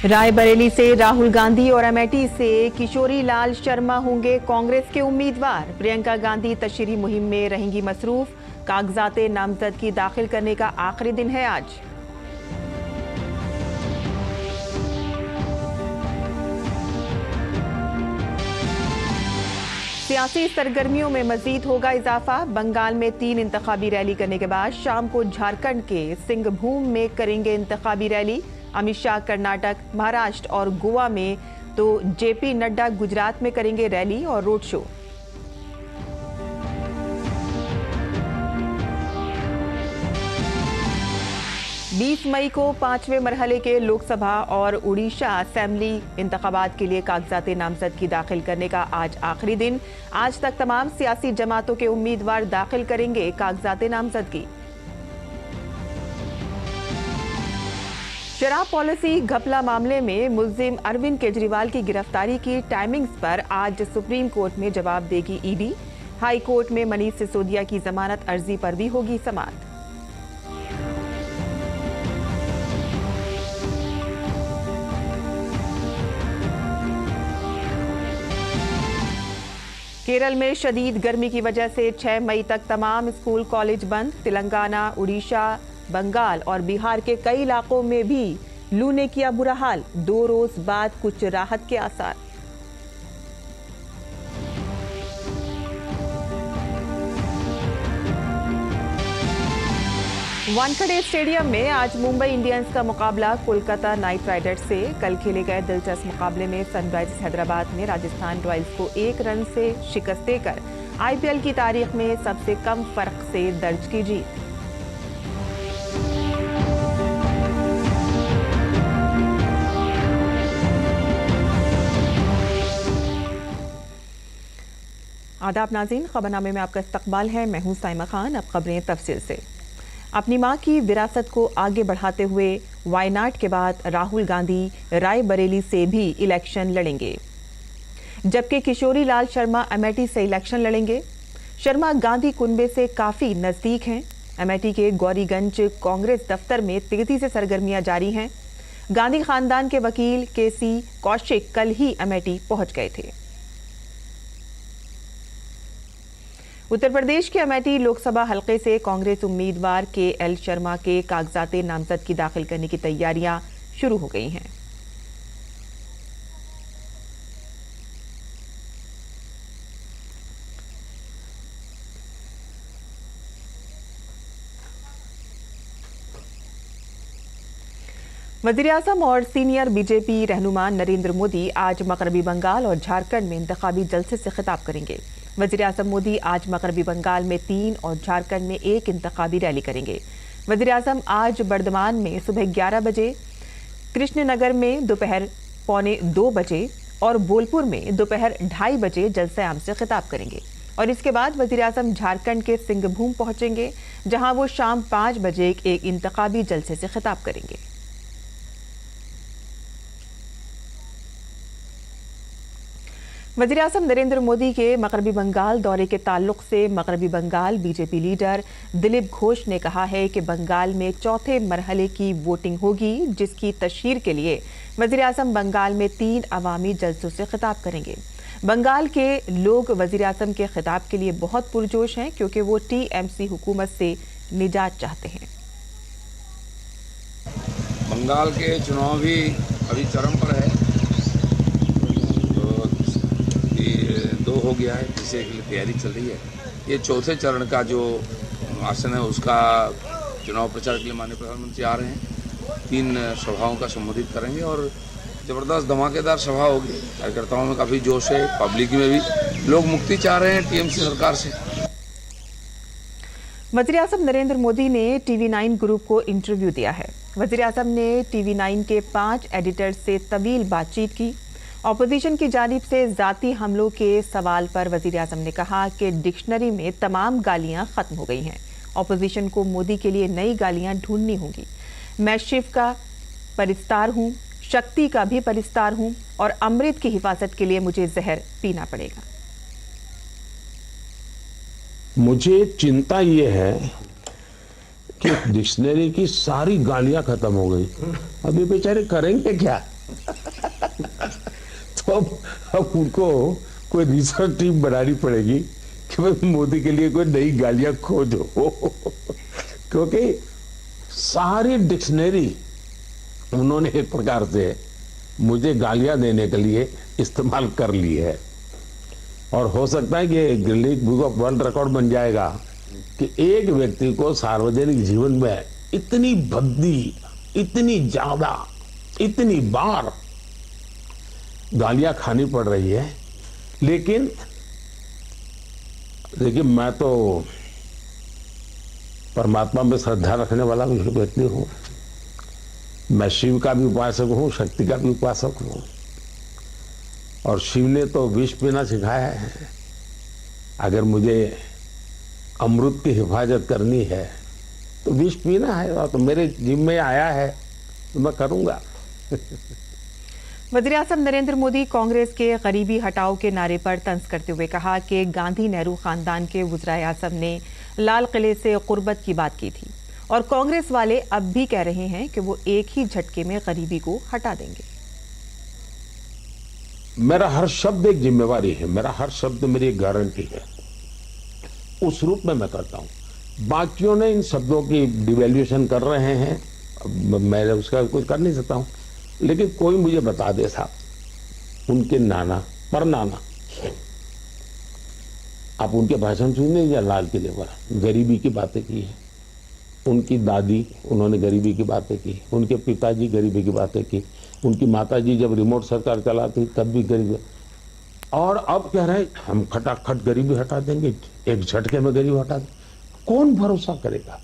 रायबरेली से राहुल गांधी और अमेठी से किशोरी लाल शर्मा होंगे कांग्रेस के उम्मीदवार। प्रियंका गांधी तशरीही मुहिम में रहेंगी मसरूफ। कागजाते नामजदगी दाखिल करने का आखिरी दिन है आज। सियासी सरगर्मियों में मजीद होगा इजाफा। बंगाल में 3 इंतखाबी रैली करने के बाद शाम को झारखंड के सिंहभूम में करेंगे इंतखाबी रैली। अमित शाह कर्नाटक, महाराष्ट्र और गोवा में तो जेपी नड्डा गुजरात में करेंगे रैली और रोड शो। बीस मई को 5वें मरहले के लोकसभा और उड़ीसा असेंबली इंतखाबात के लिए कागजाते नामजदगी दाखिल करने का आज आखिरी दिन। आज तक तमाम सियासी जमातों के उम्मीदवार दाखिल करेंगे कागजाते नामजदगी। शराब पॉलिसी घपला मामले में मुल्जिम अरविंद केजरीवाल की गिरफ्तारी की टाइमिंग्स पर आज सुप्रीम कोर्ट में जवाब देगी ईडी। हाई कोर्ट में मनीष सिसोदिया की जमानत अर्जी पर भी होगी समाअत। केरल में शदीद गर्मी की वजह से 6 मई तक तमाम स्कूल कॉलेज बंद। तेलंगाना, उड़ीसा, बंगाल और बिहार के कई इलाकों में भी लू ने किया बुरा हाल। 2 रोज बाद कुछ राहत के आसार। वानखेड़े स्टेडियम में आज मुंबई इंडियंस का मुकाबला कोलकाता नाइट राइडर्स से। कल खेले गए दिलचस्प मुकाबले में सनराइजर्स हैदराबाद ने राजस्थान रॉयल्स को 1 रन से शिकस्त देकर आईपीएल की तारीख में सबसे कम फर्क से दर्ज की जीत। आदाब नाज़रीन, खबरनामे में आपका इस्तकबाल है। मैं हूं साइमा खान। अब खबरें तफसील से। अपनी मां की विरासत को आगे बढ़ाते हुए वायनाड के बाद राहुल गांधी रायबरेली से भी इलेक्शन लड़ेंगे, जबकि किशोरी लाल शर्मा अमेठी से इलेक्शन लड़ेंगे। शर्मा गांधी कुनबे से काफी नजदीक हैं। अमेठी के गौरीगंज कांग्रेस दफ्तर में तेजी से सरगर्मियां जारी हैं। गांधी खानदान के वकील केसी कौशिक कल ही अमेठी पहुंच गए थे। उत्तर प्रदेश के अमेठी लोकसभा हलके से कांग्रेस उम्मीदवार के.एल. शर्मा के कागजाते नामजदगी दाखिल करने की तैयारियां शुरू हो गई हैं। वज़ीर-ए-आज़म और सीनियर बीजेपी रहनुमा नरेंद्र मोदी आज मगरबी बंगाल और झारखंड में इंतखाबी जलसे से खिताब करेंगे। वज़ीर-ए-आज़म मोदी आज मगरबी बंगाल में 3 और झारखंड में 1 इंतखाबी रैली करेंगे। वज़ीर-ए-आज़म आज बर्धमान में सुबह 11 बजे, कृष्णनगर में दोपहर 1:45 बजे और बोलपुर में दोपहर 2:30 बजे जलसे-आम से खिताब करेंगे। और इसके बाद वज़ीर-ए-आज़म झारखंड के सिंहभूम पहुंचेंगे, जहां वो शाम 5 बजे एक इंतखाबी जलसे से खिताब करेंगे। वज़ीर-ए-आज़म नरेंद्र मोदी के मगरबी बंगाल दौरे के ताल्लुक से मगरबी बंगाल बीजेपी लीडर दिलीप घोष ने कहा है कि बंगाल में 4थे मरहले की वोटिंग होगी, जिसकी तशहीर के लिए वज़ीर-ए-आज़म बंगाल में 3 अवामी जलसों से खिताब करेंगे। बंगाल के लोग वज़ीर-ए-आज़म के खिताब के लिए बहुत पुरजोश हैं, क्योंकि वो टीएमसी हुकूमत से निजात चाहते हैं। बंगाल के चुनाव भी अभी चरम पर है। 2 हो गया है, जिससे के लिए तैयारी चल रही है। ये 4थे चरण का जो आसन है, उसका चुनाव प्रचार के लिए माननीय प्रधानमंत्री आ रहे हैं। 3 सभाओं का संबोधित करेंगे और ज़बरदस्त धमाकेदार सभा होगी। कार्यकर्ताओं में काफ़ी जोश है, पब्लिक में भी। लोग मुक्ति चाह रहे हैं टीएमसी सरकार से। वज़ीर-ए-आज़म नरेंद्र मोदी ने TV9 ग्रुप को इंटरव्यू दिया है। वज़ीर-ए-आज़म ने TV9 के 5 एडिटर से तवील बातचीत की। ऑपोजिशन की जानिब से जाती हमलों के सवाल पर वज़ीर-ए-आज़म ने कहा कि डिक्शनरी में तमाम गालियां खत्म हो गई हैं। ऑपोजिशन को मोदी के लिए नई गालियां ढूंढनी होंगी। मैं शिव का परिस्तार हूं, शक्ति का भी परिस्तार हूं और अमृत की हिफाजत के लिए मुझे जहर पीना पड़ेगा। मुझे चिंता ये है कि डिक्शनरी की सारी गालियां खत्म हो गई। अब ये बेचारे करेंगे क्या? तो अब उनको कोई रिसर्च टीम बनानी पड़ेगी कि भाई मोदी के लिए कोई नई गालियां खोजो क्योंकि सारी डिक्शनरी उन्होंने एक प्रकार से मुझे गालियां देने के लिए इस्तेमाल कर ली है। और हो सकता है कि Guinness book of world record बन जाएगा कि एक व्यक्ति को सार्वजनिक जीवन में इतनी भद्दी, इतनी ज्यादा, इतनी बार गालियां खानी पड़ रही है। लेकिन देखिए, मैं तो परमात्मा में श्रद्धा रखने वाला व्यक्ति हूं। मैं शिव का भी उपासक हूं, शक्ति का भी उपासक हूं। और शिव ने तो विष पीना सिखाया है। अगर मुझे अमृत की हिफाजत करनी है तो विष पीना है, और तो मेरे जिम में आया है तो मैं करूंगा। वज़ीर-ए-आज़म नरेंद्र मोदी कांग्रेस के गरीबी हटाओ के नारे पर तंज करते हुए कहा कि गांधी नेहरू खानदान के वज़ीर-ए-आज़म ने लाल किले से कुर्बत की बात की थी और कांग्रेस वाले अब भी कह रहे हैं कि वो एक ही झटके में गरीबी को हटा देंगे। मेरा हर शब्द एक जिम्मेवारी है, मेरा हर शब्द मेरी एक गारंटी है। उस रूप में मैं करता हूं। बाकियों ने इन शब्दों की डिवैल्यूएशन कर रहे हैं, मैं उसका कुछ कर नहीं सकता हूं। लेकिन कोई मुझे बता दे साहब, उनके नाना परनाना, आप उनके भाषण सुने या लाल किले पर गरीबी की बातें की है। उनकी दादी, उन्होंने गरीबी की बातें की। उनके पिताजी गरीबी की बातें की। उनकी माताजी जब रिमोट सरकार चलाती तब भी गरीबी। और अब कह रहे हैं हम खटाखट गरीबी हटा देंगे, एक झटके में गरीबी हटा देंगे। कौन भरोसा करेगा?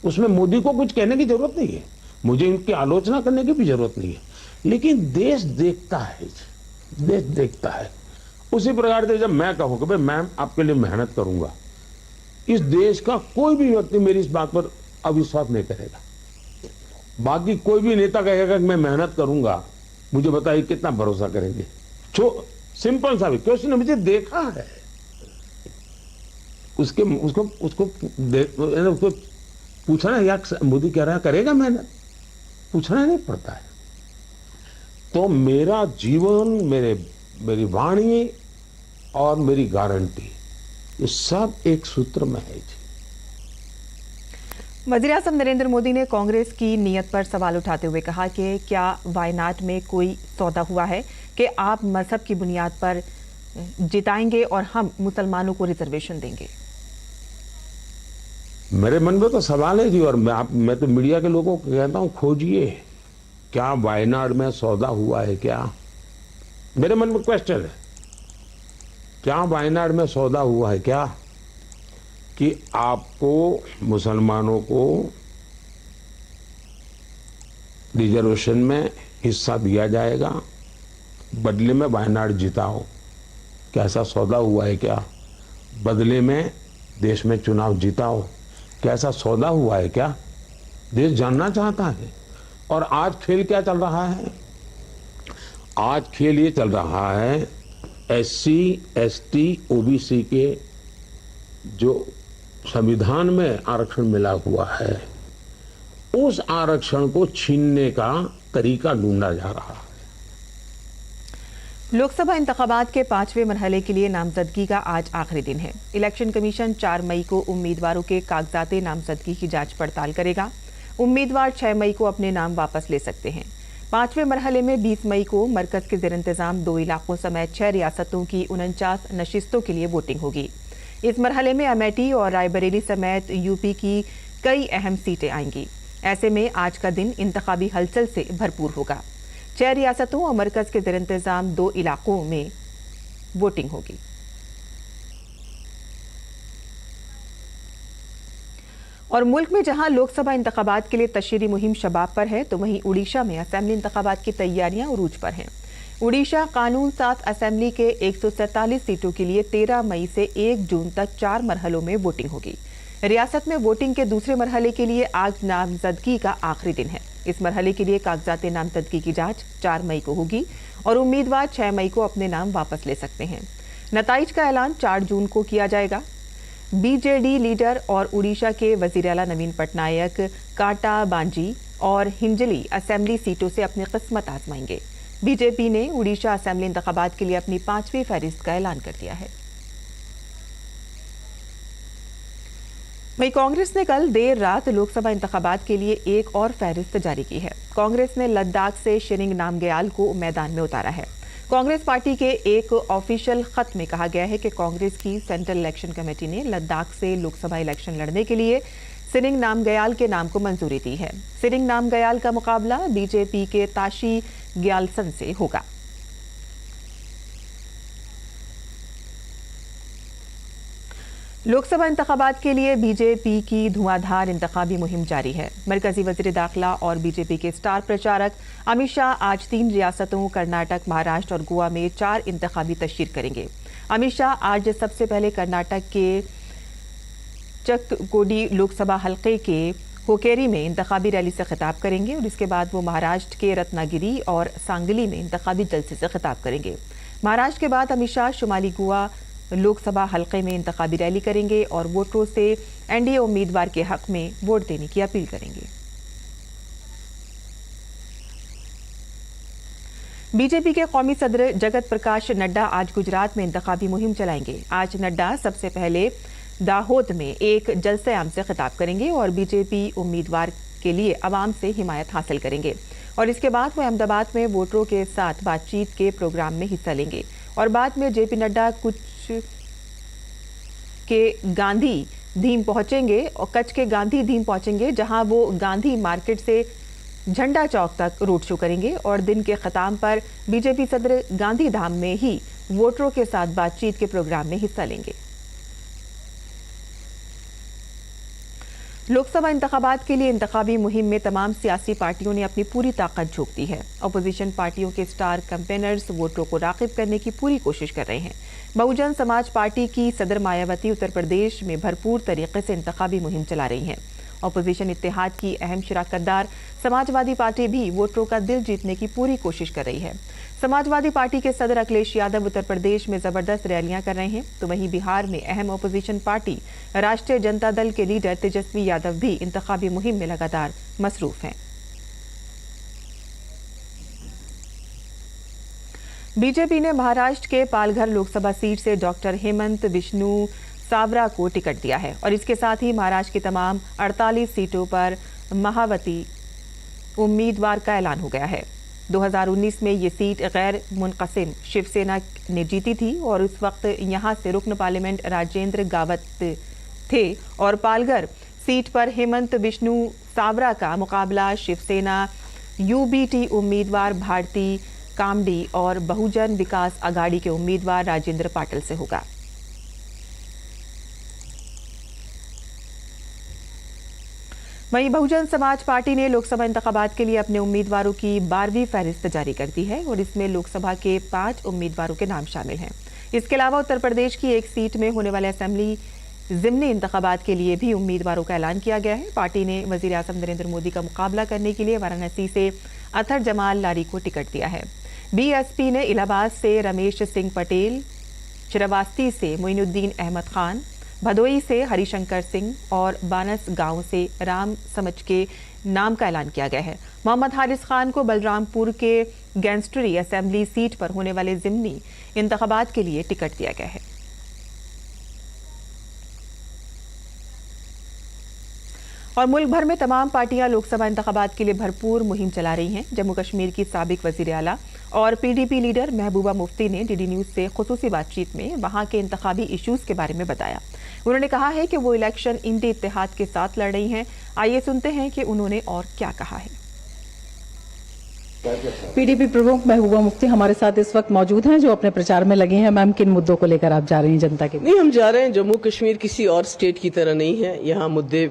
उसमें मोदी को कुछ कहने की जरूरत नहीं है, मुझे इनकी आलोचना करने की भी जरूरत नहीं है। लेकिन देश देखता है, देश देखता है। उसी प्रकार से जब मैं कहूँ कि भाई मैं आपके लिए मेहनत करूंगा, इस देश का कोई भी व्यक्ति मेरी इस बात पर अविश्वास नहीं करेगा। बाकी कोई भी नेता कहेगा कि मैं मेहनत करूंगा, मुझे बताइए कितना भरोसा करेंगे? जो सिंपल सा भी क्वेश्चन, मुझे देखा है। उसको पूछना या मोदी कह रहा है करेगा मेहनत, पूछना नहीं पड़ता है। तो मेरा जीवन, मेरी वाणी और मेरी गारंटी, ये सब एक सूत्र में है जी। वज़ीर-ए-आज़म नरेंद्र मोदी ने कांग्रेस की नीयत पर सवाल उठाते हुए कहा कि क्या वायनाड में कोई सौदा हुआ है कि आप मजहब की बुनियाद पर जिताएंगे और हम मुसलमानों को रिजर्वेशन देंगे? मेरे मन में तो सवाल है जी, और मैं तो मीडिया के लोगों को कहता हूं, खोजिए क्या वायनाड में सौदा हुआ है। क्या मेरे मन में क्वेश्चन है, क्या वायनाड में सौदा हुआ है क्या कि आपको मुसलमानों को रिजर्वेशन में हिस्सा दिया जाएगा, बदले में वायनाड जिताओ? क्या ऐसा सौदा हुआ है क्या? बदले में देश में चुनाव जिताओ? क्या ऐसा सौदा हुआ है क्या? देश जानना चाहता है। और आज खेल क्या चल रहा है? आज खेल ये चल रहा है, SC, ST, OBC के जो संविधान में आरक्षण मिला हुआ है, उस आरक्षण को छीनने का तरीका ढूंढा जा रहा है। लोकसभा इंतखाबात के 5वें मरहले के लिए नामजदगी का आज आखिरी दिन है। इलेक्शन कमीशन 4 मई को उम्मीदवारों के कागजाते नामजदगी की जांच पड़ताल करेगा। उम्मीदवार 6 मई को अपने नाम वापस ले सकते हैं। 5वें मरहले में 20 मई को मरकज के ज़ेर इंतजाम 2 इलाकों समेत 6 रियासतों की 49 नशिस्तों के लिए वोटिंग होगी। इस मरहले में अमेठी और रायबरेली समेत यूपी की कई अहम सीटें आएंगी। ऐसे में आज का दिन इंतखाबी हलचल से भरपूर होगा। 6 रियासतों और मरकज के ज़ेर इंतजाम 2 इलाकों में वोटिंग होगी। और मुल्क में जहां लोकसभा इंतखाबात के लिए तशरीरी मुहिम शबाब पर है, तो वहीं उड़ीसा में असेंबली इंतखाबात की तैयारियां उरूज पर हैं। उड़ीसा कानून साज असेंबली के 147 सीटों के लिए 13 मई से 1 जून तक 4 मरहलों में वोटिंग होगी। रियासत में वोटिंग के दूसरे मरहले के लिए आज नामजदगी का आखिरी दिन है। इस मरहले के लिए कागजात नामजदगी की जांच 4 मई को होगी और उम्मीदवार 6 मई को अपने नाम वापस ले सकते हैं। नताइज का ऐलान 4 जून को किया जाएगा। बीजेडी लीडर और उड़ीसा के वजीर आला नवीन पटनायक काटा बांजी और हिंजली असेंबली सीटों से अपनी किस्मत आजमाएंगे। बीजेपी ने उड़ीसा असेंबली इंतखाबात के लिए अपनी 5वीं फहरिस्त का ऐलान कर दिया है। वहीं कांग्रेस ने कल देर रात लोकसभा इंतखाबात के लिए एक और फहरिस्त जारी की है। कांग्रेस ने लद्दाख से शिरिंग नामग्याल को मैदान में उतारा है। कांग्रेस पार्टी के एक ऑफिशियल खत में कहा गया है कि कांग्रेस की सेंट्रल इलेक्शन कमेटी ने लद्दाख से लोकसभा इलेक्शन लड़ने के लिए शिरिंग नामग्याल के नाम को मंजूरी दी है। शिरिंग नामग्याल का मुकाबला बीजेपी के ताशी ग्यालसन से होगा। लोकसभा इंतखाबात के लिए बीजेपी की धुआंधार इंतखाबी मुहिम जारी है। मरकजी वजीर दाखिला और बीजेपी के स्टार प्रचारक अमित शाह आज 3 रियासतों कर्नाटक, महाराष्ट्र और गोवा में 4 इंतखाबी तशरीर करेंगे। अमित शाह आज सबसे पहले कर्नाटक के चक्कोडी लोकसभा हल्के के होकेरी में इंतखाबी रैली से खिताब करेंगे और इसके बाद वो महाराष्ट्र के रत्नागिरी और सांगली में इंतखाबी जलसे से खिताब करेंगे। महाराष्ट्र के बाद अमित शाह शुमाली गोवा लोकसभा हल्के में इंतखाबी रैली करेंगे और वोटरों से एनडीए उम्मीदवार के हक में वोट देने की अपील करेंगे। बीजेपी के कौमी सदर जगत प्रकाश नड्डा आज गुजरात में इंतखाबी मुहिम चलाएंगे। आज नड्डा सबसे पहले दाहोद में एक जलसे आम से खिताब करेंगे और बीजेपी उम्मीदवार के लिए अवाम से हिमायत हासिल करेंगे और इसके बाद वो अहमदाबाद में वोटरों के साथ बातचीत के प्रोग्राम में हिस्सा लेंगे और बाद में जेपी नड्डा कच्छ के गांधी धीम पहुंचेंगे जहां वो गांधी मार्केट से झंडा चौक तक रोड शो करेंगे और दिन के खत्म पर बीजेपी सदर गांधी धाम में ही वोटरों के साथ बातचीत के प्रोग्राम में हिस्सा लेंगे। लोकसभा इंतखाबात के लिए इंतखाबी मुहिम में तमाम सियासी पार्टियों ने अपनी पूरी ताकत झोंक दी है। अपोजिशन पार्टियों के स्टार कैंपेनर्स वोटरों को राग़िब करने की पूरी कोशिश कर रहे हैं। बहुजन समाज पार्टी की सदर मायावती उत्तर प्रदेश में भरपूर तरीके से इंतखाबी मुहिम चला रही हैं। अपोजिशन इत्तेहाद की अहम शिराकतदार समाजवादी पार्टी भी वोटरों का दिल जीतने की पूरी कोशिश कर रही है। समाजवादी पार्टी के सदर अखिलेश यादव उत्तर प्रदेश में जबरदस्त रैलियां कर रहे हैं, तो वहीं बिहार में अहम अपोजिशन पार्टी राष्ट्रीय जनता दल के लीडर तेजस्वी यादव भी इंतखाबी मुहिम में लगातार मसरूफ हैं। बीजेपी ने महाराष्ट्र के पालघर लोकसभा सीट से डॉक्टर हेमंत विष्णु सावरा को टिकट दिया है और इसके साथ ही महाराष्ट्र की तमाम 48 सीटों पर महावती उम्मीदवार का ऐलान हो गया है। 2019 में ये सीट गैर मुनक़सिम शिवसेना ने जीती थी और उस वक्त यहां से रुकन पार्लियामेंट राजेंद्र गावत थे और पालघर सीट पर हेमंत विष्णु सावरा का मुकाबला शिवसेना यूबीटी उम्मीदवार भारती कामडी और बहुजन विकास आघाड़ी के उम्मीदवार राजेंद्र पाटिल से होगा। वहीं बहुजन समाज पार्टी ने लोकसभा इंतखाबात के लिए अपने उम्मीदवारों की 12वीं फहरिस्त जारी कर दी है और इसमें लोकसभा के 5 उम्मीदवारों के नाम शामिल हैं। इसके अलावा उत्तर प्रदेश की एक सीट में होने वाले असेंबली ज़िमनी इंतखाबात के लिए भी उम्मीदवारों का ऐलान किया गया है। पार्टी ने वजीर आज़म नरेंद्र मोदी का मुकाबला करने के लिए वाराणसी से अतर जमाल लारी को टिकट दिया है। बीएसपी ने इलाहाबाद से रमेश सिंह पटेल, श्रावस्ती से मोइनुद्दीन अहमद खान, भदोई से हरिशंकर सिंह और बानस गांव से राम समझ के नाम का ऐलान किया गया है। मोहम्मद हारिस खान को बलरामपुर के गैंगस्टरी असेंबली सीट पर होने वाले ज़िमनी इंतखाबात के लिए टिकट दिया गया है। और मुल्क भर में तमाम पार्टियां लोकसभा इंतखाबात के लिए भरपूर मुहिम चला रही हैं। जम्मू कश्मीर की साबिक वजीर आला और पीडीपी लीडर महबूबा मुफ्ती ने डीडी न्यूज से खुसूसी बातचीत में वहां के इंतखाबी इश्यूज के बारे में बताया। उन्होंने कहा है कि वो इलेक्शन इंडी इत्तेहाद के साथ लड़ रही हैं। आइए सुनते हैं कि उन्होंने और क्या कहा है। पीडीपी प्रमुख महबूबा मुफ्ती हमारे साथ इस वक्त मौजूद हैं, जो अपने प्रचार में लगे हैं। मैम, किन मुद्दों को लेकर आप जा रही हैं जनता के? नहीं, हम जा रहे हैं जम्मू कश्मीर किसी और स्टेट की तरह नहीं है। यहाँ मुद्दे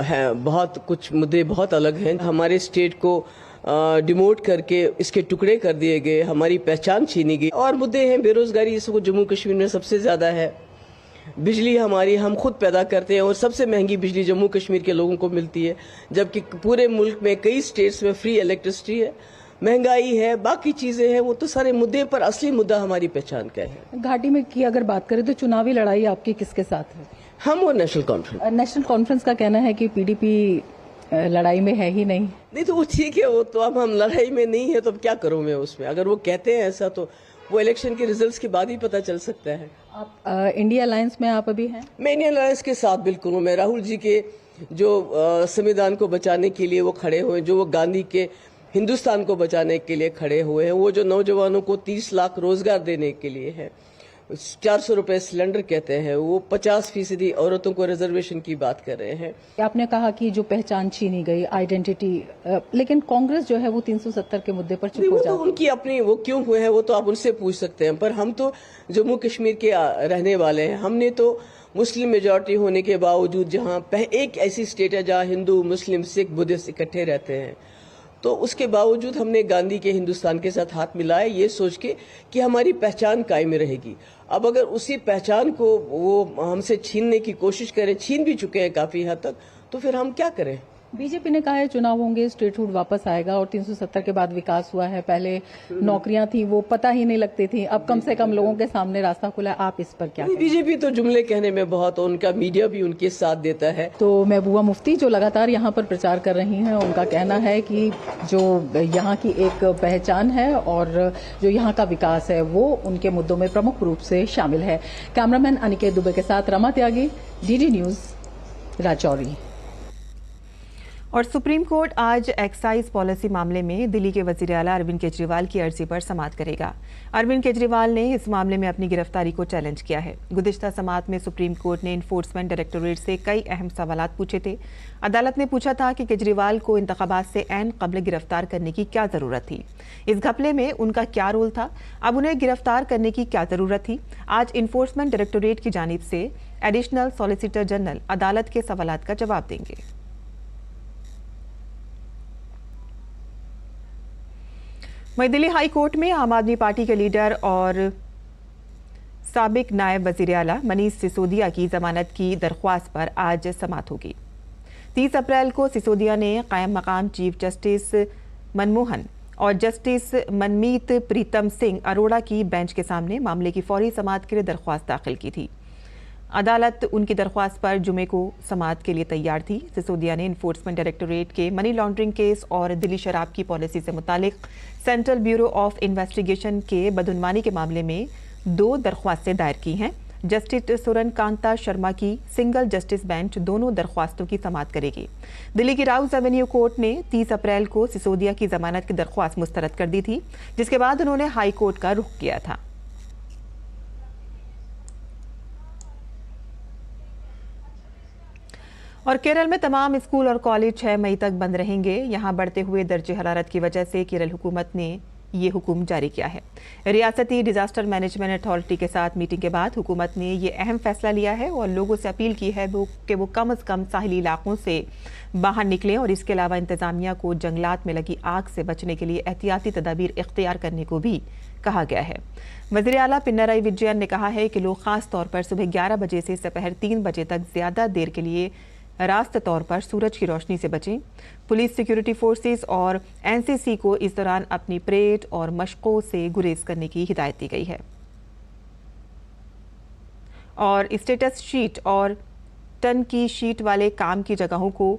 हैं, कुछ मुद्दे बहुत अलग हैं। हमारे स्टेट को डिमोट करके इसके टुकड़े कर दिए गए, हमारी पहचान छीनी गई। और मुद्दे हैं बेरोजगारी, इसको जम्मू कश्मीर में सबसे ज्यादा है। बिजली हमारी हम खुद पैदा करते हैं और सबसे महंगी बिजली जम्मू कश्मीर के लोगों को मिलती है, जबकि पूरे मुल्क में कई स्टेट्स में फ्री इलेक्ट्रिसिटी है। महंगाई है, बाकी चीजें हैं, वो तो सारे मुद्दे पर असली मुद्दा हमारी पहचान का है। घाटी में की अगर बात करें तो चुनावी लड़ाई आपकी किसके साथ है? हम और नेशनल कॉन्फ्रेंस। नेशनल कॉन्फ्रेंस का कहना है कि पीडीपी लड़ाई में है ही नहीं। तो वो ठीक है, वो तो अब हम लड़ाई में नहीं है तो अब क्या करूं मैं उसमें। अगर वो कहते हैं ऐसा तो वो इलेक्शन के रिजल्ट्स के बाद ही पता चल सकता है। आप इंडिया अलायंस में आप अभी हैं? मैं इंडियन अलायंस के साथ बिल्कुल हूँ। मैं राहुल जी के जो संविधान को बचाने के लिए वो खड़े हुए, जो वो गांधी के हिंदुस्तान को बचाने के लिए खड़े हुए हैं, वो जो नौजवानों को 30 लाख रोजगार देने के लिए है, 400 रुपए सिलेंडर कहते हैं, वो 50% औरतों को रिजर्वेशन की बात कर रहे हैं। आपने कहा कि जो पहचान छीनी गई, आइडेंटिटी, लेकिन कांग्रेस जो है वो 370 के मुद्दे पर चुप हो जाती है। उनकी अपनी वो क्यों हुए हैं वो तो आप उनसे पूछ सकते हैं, पर हम तो जम्मू कश्मीर के रहने वाले हैं। हमने तो मुस्लिम मेजॉरिटी होने के बावजूद, जहाँ एक ऐसी स्टेट है जहाँ हिंदू, मुस्लिम, सिख, बुद्धिस्ट इकट्ठे रहते हैं, तो उसके बावजूद हमने गांधी के हिंदुस्तान के साथ हाथ मिलाया, ये सोच के कि हमारी पहचान कायम रहेगी। अब अगर उसी पहचान को वो हमसे छीनने की कोशिश करें, छीन भी चुके हैं काफी हद तक, तो फिर हम क्या करें। बीजेपी ने कहा है चुनाव होंगे, स्टेटहुड वापस आएगा और 370 के बाद विकास हुआ है। पहले नौकरियां थी वो पता ही नहीं लगती थी, अब कम से कम लोगों के सामने रास्ता खुला है। आप इस पर क्या कहें? बीजेपी तो जुमले कहने में बहुत, उनका मीडिया भी उनके साथ देता है। तो महबूबा मुफ्ती जो लगातार यहाँ पर प्रचार कर रही हैं, उनका कहना है कि जो यहाँ की एक पहचान है और जो यहाँ का विकास है वो उनके मुद्दों में प्रमुख रूप से शामिल है। कैमरामैन अनिकेत दुबे के साथ रमा त्यागी, डीडी न्यूज, राजौरी। और सुप्रीम कोर्ट आज एक्साइज पॉलिसी मामले में दिल्ली के वजीर आला अरविंद केजरीवाल की अर्जी पर समाअत करेगा। अरविंद केजरीवाल ने इस मामले में अपनी गिरफ्तारी को चैलेंज किया है। गुज़िश्ता समाअत में सुप्रीम कोर्ट ने इन्फोर्समेंट डायरेक्टोरेट से कई अहम सवालात पूछे थे। अदालत ने पूछा था कि केजरीवाल को इंतखाबात से ऐन कब्ल गिरफ्तार करने की क्या जरूरत थी, इस घपले में उनका क्या रोल था, अब उन्हें गिरफ्तार करने की क्या जरूरत थी। आज इन्फोर्समेंट डायरेक्टोरेट की जानिब से एडिशनल सॉलिसिटर जनरल अदालत के सवालात का जवाब देंगे। वहीं दिल्ली हाई कोर्ट में आम आदमी पार्टी के लीडर और साबिक नायब वजीर आला मनीष सिसोदिया की जमानत की दरख्वास्त पर आज समाअत होगी। 30 अप्रैल को सिसोदिया ने कायम मकाम चीफ जस्टिस मनमोहन और जस्टिस मनमीत प्रीतम सिंह अरोड़ा की बेंच के सामने मामले की फौरी समाअत के लिए दरख्वास्त दाखिल की थी। अदालत उनकी दरख्वास्त पर जुमे को समाअत के लिए तैयार थी। सिसोदिया ने इन्फोर्समेंट डायरेक्टोरेट के मनी लॉन्ड्रिंग केस और दिल्ली शराब की पॉलिसी से मुतालिक सेंट्रल ब्यूरो ऑफ इन्वेस्टिगेशन के बदउनवानी के मामले में 2 दरख्वास्तें दायर की हैं। जस्टिस सुरन कांता शर्मा की सिंगल जस्टिस बेंच दोनों दरख्वास्तों की समाअत करेगी। दिल्ली की राउज एवेन्यू कोर्ट ने 30 अप्रैल को सिसोदिया की जमानत की दरख्वास्त मुस्तरद कर दी थी, जिसके बाद उन्होंने हाई कोर्ट का रुख किया था। और केरल में तमाम स्कूल और कॉलेज 6 मई तक बंद रहेंगे। यहां बढ़ते हुए दर्जे हरारत की वजह से केरल हुकूमत ने ये हुक्म जारी किया है। रियासती डिजास्टर मैनेजमेंट अथॉरिटी के साथ मीटिंग के बाद हुकूमत ने ये अहम फैसला लिया है और लोगों से अपील की है कि वो कम से कम साहिली इलाकों से बाहर निकलें और इसके अलावा इंतजामिया को जंगलात में लगी आग से बचने के लिए एहतियाती तदाबीर इख्तियार करने को भी कहा गया है। वज़ीर आला पिनराई विजयन ने कहा है कि लोग खास तौर पर सुबह 11 बजे से दोपहर 3 बजे तक ज्यादा देर के लिए रास्त तौर पर सूरज की रोशनी से बचें। पुलिस, सिक्योरिटी फोर्सेस और एनसीसी को इस दौरान अपनी परेड और मशकों से गुरेज करने की हिदायत दी गई है। और स्टेटस शीट और टन की शीट वाले काम की जगहों को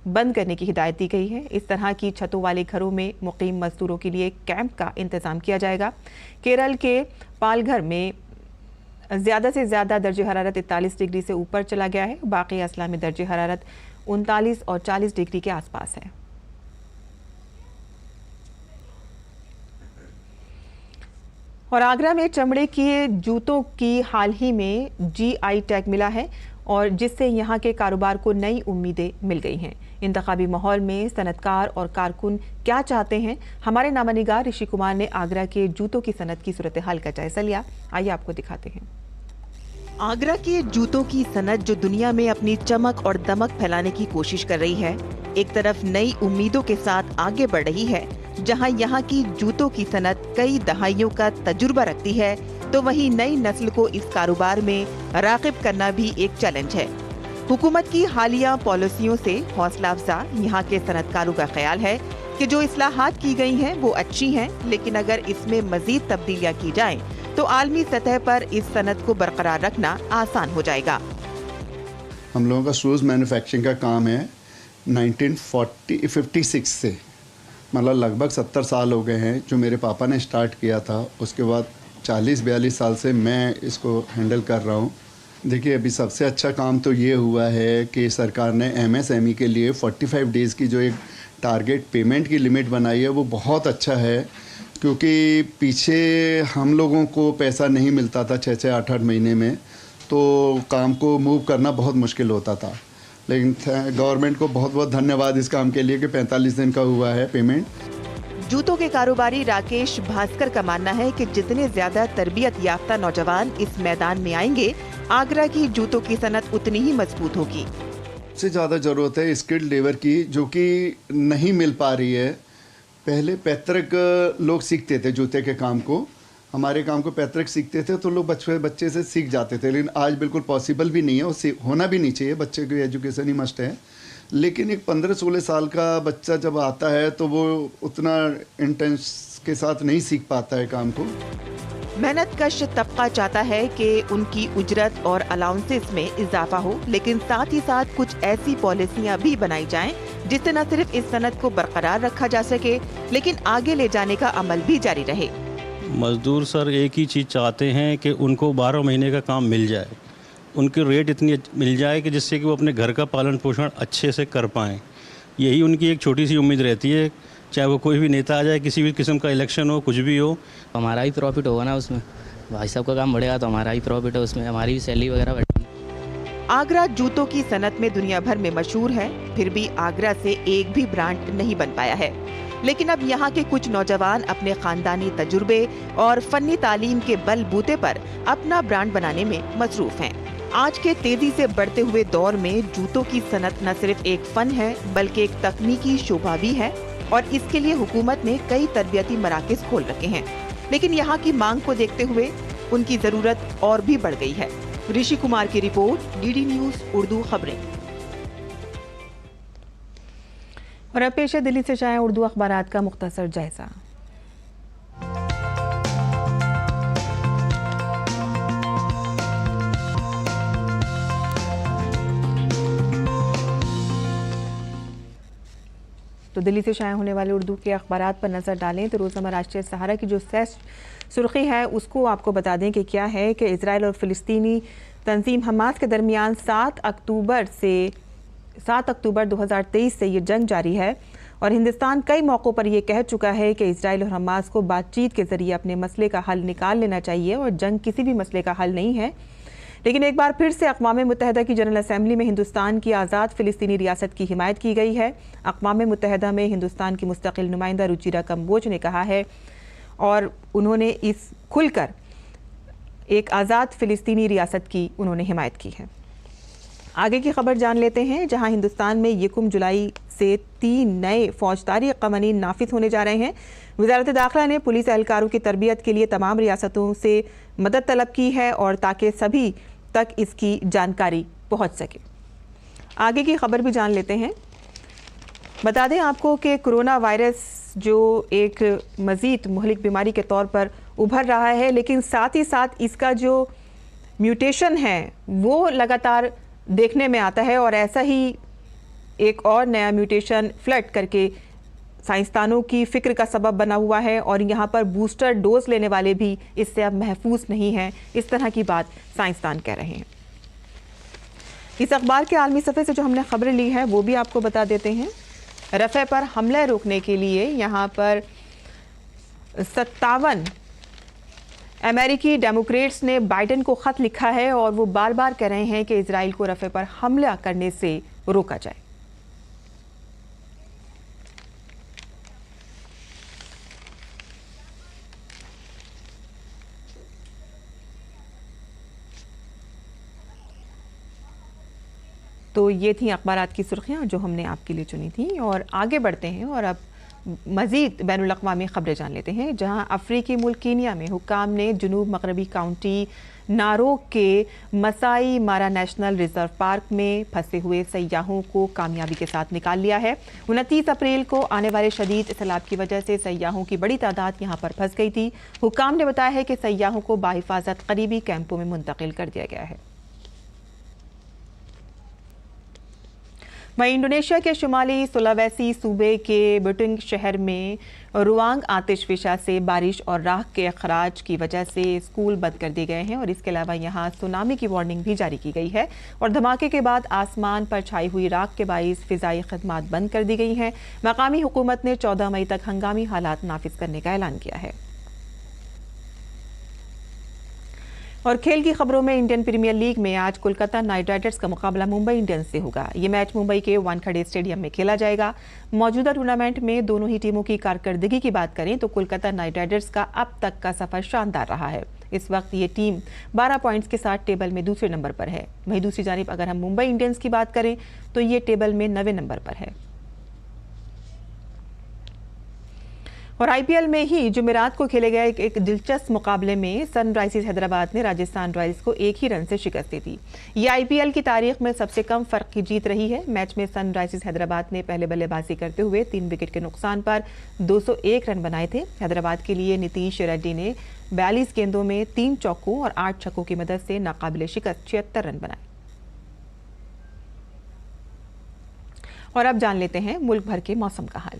बंद करने की हिदायत दी गई है। इस तरह की छतों वाले घरों में मुकीम मजदूरों के लिए कैंप का इंतजाम किया जाएगा। केरल के पालघर में ज़्यादा से ज़्यादा दर्जे हरारत 41 डिग्री से ऊपर चला गया है। बाकी असला में दर्जे हरारत 39 और 40 डिग्री के आसपास है। और आगरा में चमड़े के जूतों की हाल ही में GI टैग मिला है और जिससे यहाँ के कारोबार को नई उम्मीदें मिल गई हैं। इंतखाबी माहौल में सनतकार और कारकुन क्या चाहते हैं, हमारे नामानिगार ऋषि कुमार ने आगरा के जूतों की सनत की सूरत हाल का जायजा लिया। आइए आपको दिखाते हैं। आगरा के जूतों की सनत जो दुनिया में अपनी चमक और दमक फैलाने की कोशिश कर रही है, एक तरफ नई उम्मीदों के साथ आगे बढ़ रही है। जहां यहाँ की जूतों की सनत कई दहाइयों का तजुर्बा रखती है, तो वहीं नई नस्ल को इस कारोबार में राग़िब करना भी एक चैलेंज है। हुकूमत की हालिया पॉलिसियों से हौसला अफजा यहाँ के सनतकारों का ख्याल है कि जो इस्लाहात की गई हैं वो अच्छी हैं, लेकिन अगर इसमें मजीद तब्दीलियाँ की जाएं तो आलमी सतह पर इस सनत को बरकरार रखना आसान हो जाएगा। हम लोगों का शूज़ मैन्युफैक्चरिंग का काम है 1956 से, मतलब लगभग 70 साल हो गए हैं जो मेरे पापा ने स्टार्ट किया था। उसके बाद 40-42 साल से मैं इसको हैंडल कर रहा हूँ। देखिए, अभी सबसे अच्छा काम तो ये हुआ है कि सरकार ने MSME के लिए 45 डेज़ की जो एक टारगेट पेमेंट की लिमिट बनाई है वो बहुत अच्छा है, क्योंकि पीछे हम लोगों को पैसा नहीं मिलता था 6-6, 8-8 महीने में, तो काम को मूव करना बहुत मुश्किल होता था। लेकिन गवर्नमेंट को बहुत बहुत धन्यवाद इस काम के लिए कि 45 दिन का हुआ है पेमेंट। जूतों के कारोबारी राकेश भास्कर का मानना है कि जितने ज्यादा तरबियत याफ्ता नौजवान इस मैदान में आएंगे, आगरा की जूतों की सनत उतनी ही मजबूत होगी। सबसे ज़्यादा ज़रूरत है स्किल्ड लेबर की, जो कि नहीं मिल पा रही है। पहले पैतृक लोग सीखते थे जूते के काम को, हमारे काम को पैतृक सीखते थे तो लोग बच्चे से सीख जाते थे, लेकिन आज बिल्कुल पॉसिबल भी नहीं है और होना भी नहीं चाहिए। बच्चे की एजुकेशन ही मस्ट है। लेकिन एक 15-16 साल का बच्चा जब आता है तो वो उतना इंटेंस के साथ नहीं सीख पाता है काम को। मेहनतकश तबका चाहता है कि उनकी उजरत और अलाउंसेस में इजाफा हो, लेकिन साथ ही साथ कुछ ऐसी पॉलिसियां भी बनाई जाएं जिससे न सिर्फ इस सनत को बरकरार रखा जा सके, लेकिन आगे ले जाने का अमल भी जारी रहे। मज़दूर सर एक ही चीज़ चाहते हैं कि उनको 12 महीने का काम मिल जाए, उनकी रेट इतनी मिल जाए कि जिससे कि वो अपने घर का पालन पोषण अच्छे से कर पाएँ। यही उनकी एक छोटी सी उम्मीद रहती है, चाहे वो कोई भी नेता आ जाए, किसी भी किस्म का इलेक्शन हो, कुछ भी हो। हमारा ही प्रॉफिट होगा ना उसमें, भाई साहब का काम बढ़ेगा तो हमारा ही प्रॉफिट है उसमें, हमारी भी सैलरी वगैरह बढ़ेगी। आगरा जूतों की सनत में दुनिया भर में मशहूर है, फिर भी आगरा से एक भी ब्रांड नहीं बन पाया है। लेकिन अब यहाँ के कुछ नौजवान अपने खानदानी तजुर्बे और फन्नी तालीम के बलबूते पर अपना ब्रांड बनाने में मसरूफ हैं। आज के तेजी से बढ़ते हुए दौर में जूतों की सनत न सिर्फ एक फन है, बल्कि एक तकनीकी शोभा भी है, और इसके लिए हुकूमत ने कई तरबियती मराकज खोल रखे हैं। लेकिन यहाँ की मांग को देखते हुए उनकी जरूरत और भी बढ़ गई है। ऋषि कुमार की रिपोर्ट, DD न्यूज़ उर्दू खबरें। और अब पेश है दिल्ली से शाया उर्दू अखबारात का मुख्तसर जायजा। तो दिल्ली से शाया होने वाले उर्दू के अखबारात पर नज़र डालें तो रोज़नामा राष्ट्रीय सहारा की जो सुर्खी है उसको आपको बता दें कि क्या है कि इजराइल और फ़िलिस्तीनी तंजीम हमास के दरमियान 7 अक्टूबर 2023 से ये जंग जारी है, और हिंदुस्तान कई मौक़ों पर यह कह चुका है कि इजराइल और हमास को बातचीत के ज़रिए अपने मसले का हल निकाल लेना चाहिए, और जंग किसी भी मसले का हल नहीं है। लेकिन एक बार फिर से अक़वाम मुत्तहिदा की जनरल असम्बली में हिंदुस्तान की आज़ाद फ़िलिस्तीनी रियासत की हिमायत की गई है। अक़वाम मुत्तहिदा में हिंदुस्तान की मुस्तक़िल नुमाइंदा रुचिरा कंबोज ने कहा है, और उन्होंने इस खुलकर एक आज़ाद फ़िलिस्तीनी रियासत की उन्होंने हिमायत की है। आगे की खबर जान लेते हैं, जहां हिंदुस्तान में 1 जुलाई से 3 नए फौजदारी क़वानीन नाफिज होने जा रहे हैं। वज़ारत दाखिला ने पुलिस एहलकारों की तरबियत के लिए तमाम रियासतों से मदद तलब की है, और ताकि सभी तक इसकी जानकारी पहुंच सके। आगे की खबर भी जान लेते हैं। बता दें आपको कि कोरोना वायरस जो एक मज़ीद मुहलिक बीमारी के तौर पर उभर रहा है, लेकिन साथ ही साथ इसका जो म्यूटेशन है वो लगातार देखने में आता है, और ऐसा ही एक और नया म्यूटेशन फ्लड करके साइंसदानों की फ़िक्र का सबब बना हुआ है, और यहाँ पर बूस्टर डोज लेने वाले भी इससे अब महफूज नहीं हैं। इस तरह की बात साइंसदान कह रहे हैं। इस अखबार के आलमी सफ़े से जो हमने खबरें ली है वो भी आपको बता देते हैं। रफ़े पर हमले रोकने के लिए यहाँ पर 57 अमेरिकी डेमोक्रेट्स ने बाइडेन को ख़त लिखा है, और वो बार बार कह रहे हैं कि इजराइल को रफ़े पर हमला करने से रोका जाए। तो ये थी अखबारात की सुर्खियाँ जो हमने आपके लिए चुनी थी, और आगे बढ़ते हैं और अब मज़ीद बैनुल अक़वामी ख़बरें जान लेते हैं, जहाँ अफ्रीकी मुल्क कीनिया में हुक्काम ने जनूब मगरबी काउंटी नारोक के मसाई मारा नेशनल रिजर्व पार्क में फंसे हुए सयाहों को कामयाबी के साथ निकाल लिया है। 29 अप्रैल को आने वाले शदीद सैलाब की वजह से सयाहों की बड़ी तादाद यहाँ पर फंस गई थी। हुक्काम ने बताया है कि सयाहों को बाहिफाजत करीबी कैंपों में मुंतकिल कर दिया गया है। वहीं इंडोनेशिया के शुमाली सुलावेसी सूबे के बुटुंग शहर में रुआंग आतिश फिशा से बारिश और राख के अखराज की वजह से स्कूल बंद कर दिए गए हैं और इसके अलावा यहां सुनामी की वार्निंग भी जारी की गई है और धमाके के बाद आसमान पर छाई हुई राख के बाइस फिजाई खदमात बंद कर दी गई हैं। मकामी हुकूमत ने 14 मई तक हंगामी हालात नाफिज करने का ऐलान किया है। और खेल की खबरों में इंडियन प्रीमियर लीग में आज कोलकाता नाइट राइडर्स का मुकाबला मुंबई इंडियंस से होगा। ये मैच मुंबई के वानखेड़े स्टेडियम में खेला जाएगा। मौजूदा टूर्नामेंट में दोनों ही टीमों की कारकर्दगी की बात करें तो कोलकाता नाइट राइडर्स का अब तक का सफर शानदार रहा है। इस वक्त ये टीम 12 पॉइंट्स के साथ टेबल में दूसरे नंबर पर है। वहीं दूसरी जानिब अगर हम मुंबई इंडियंस की बात करें तो ये टेबल में 9वें नंबर पर है। और आईपीएल में ही जुमेरात को खेले गए एक दिलचस्प मुकाबले में सनराइजर्स हैदराबाद ने राजस्थान रॉयल्स को 1 ही रन से शिकस्त दी थी। ये आईपीएल की तारीख में सबसे कम फर्क की जीत रही है। मैच में सनराइजर्स हैदराबाद ने पहले बल्लेबाजी करते हुए 3 विकेट के नुकसान पर 201 रन बनाए थे। हैदराबाद के लिए नीतीश रेड्डी ने 42 गेंदों में 3 चौकों और 8 छक्कों की मदद से नाकाबिले शिकस्त 76 रन बनाए। और अब जान लेते हैं मुल्क भर के मौसम का हाल।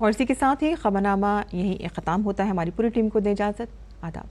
और इसी के साथ ही खबरनामा यहीं इख्तिताम होता है। हमारी पूरी टीम को दें इजाज़त। आदाब।